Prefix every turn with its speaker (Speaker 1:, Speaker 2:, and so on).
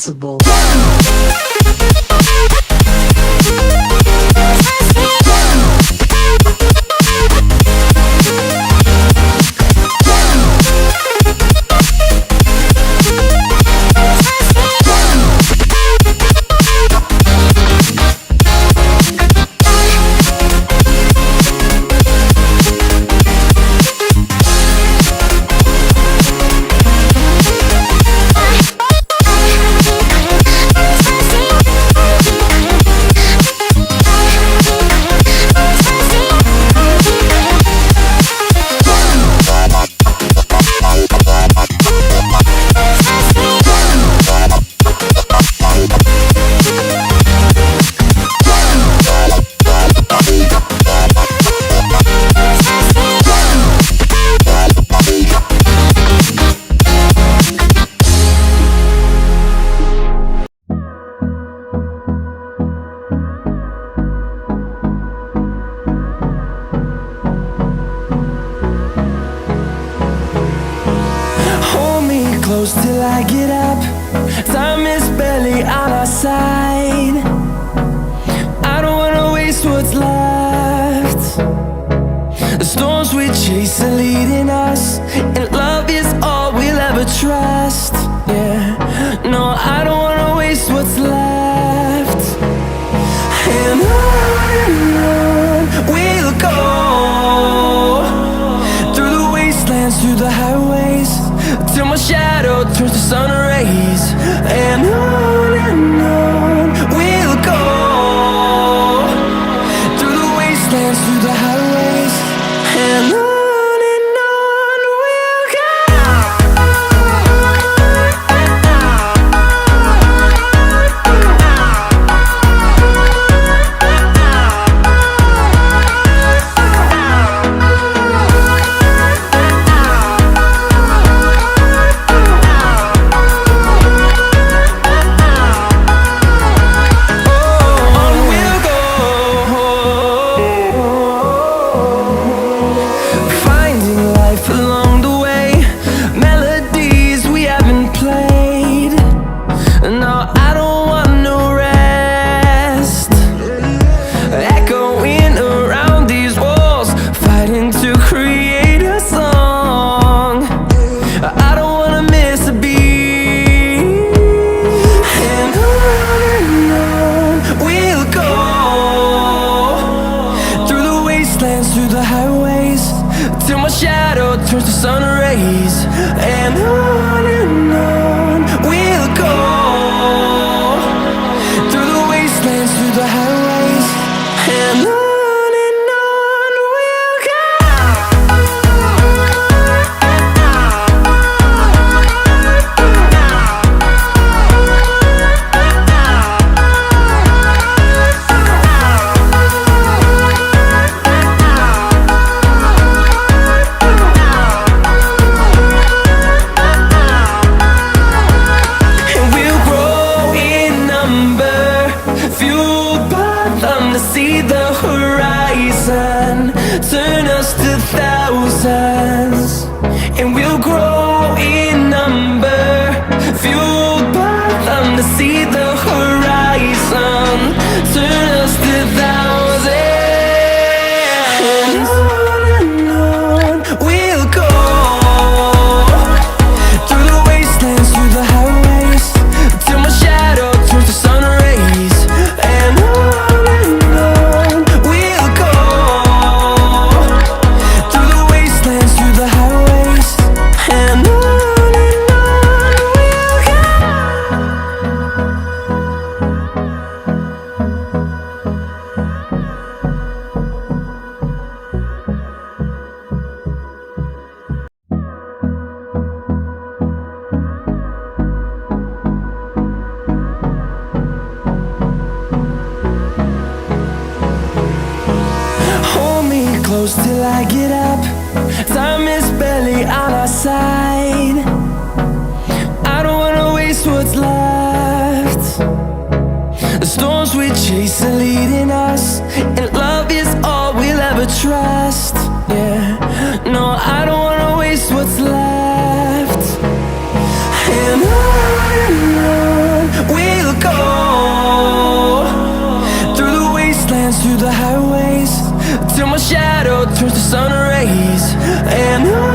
Speaker 1: responsible.
Speaker 2: Close till I get up. Time is barely on our side. I don't wanna waste what's left. The storms we chase are leading us, and love is all we'll ever trust. Yeah, no, I don't wanna waste what's left. And on we'll go, through the wastelands, through the highways, till my shadow turns to sun rays. And on we'll go, through the wastelands, through the highways, and on we'll go. Through the highways, till my shadow turns to sun rays. And on we'll go, through the wastelands, through the highways, and on. See the horizon turn us to thousands, and we'll grow in number, fueled by them. To see the horizon turn us to thousands, and on we'll go, through the wastelands, through the highways, till my shadow turns to sun rays. And close till I get up. Time is barely on our side. I don't wanna waste what's left. The storms we chase are leading us, and love is all we'll ever trust. Yeah, no, I don't wanna waste what's left. And on through the highways till my shadow turns to sun rays. And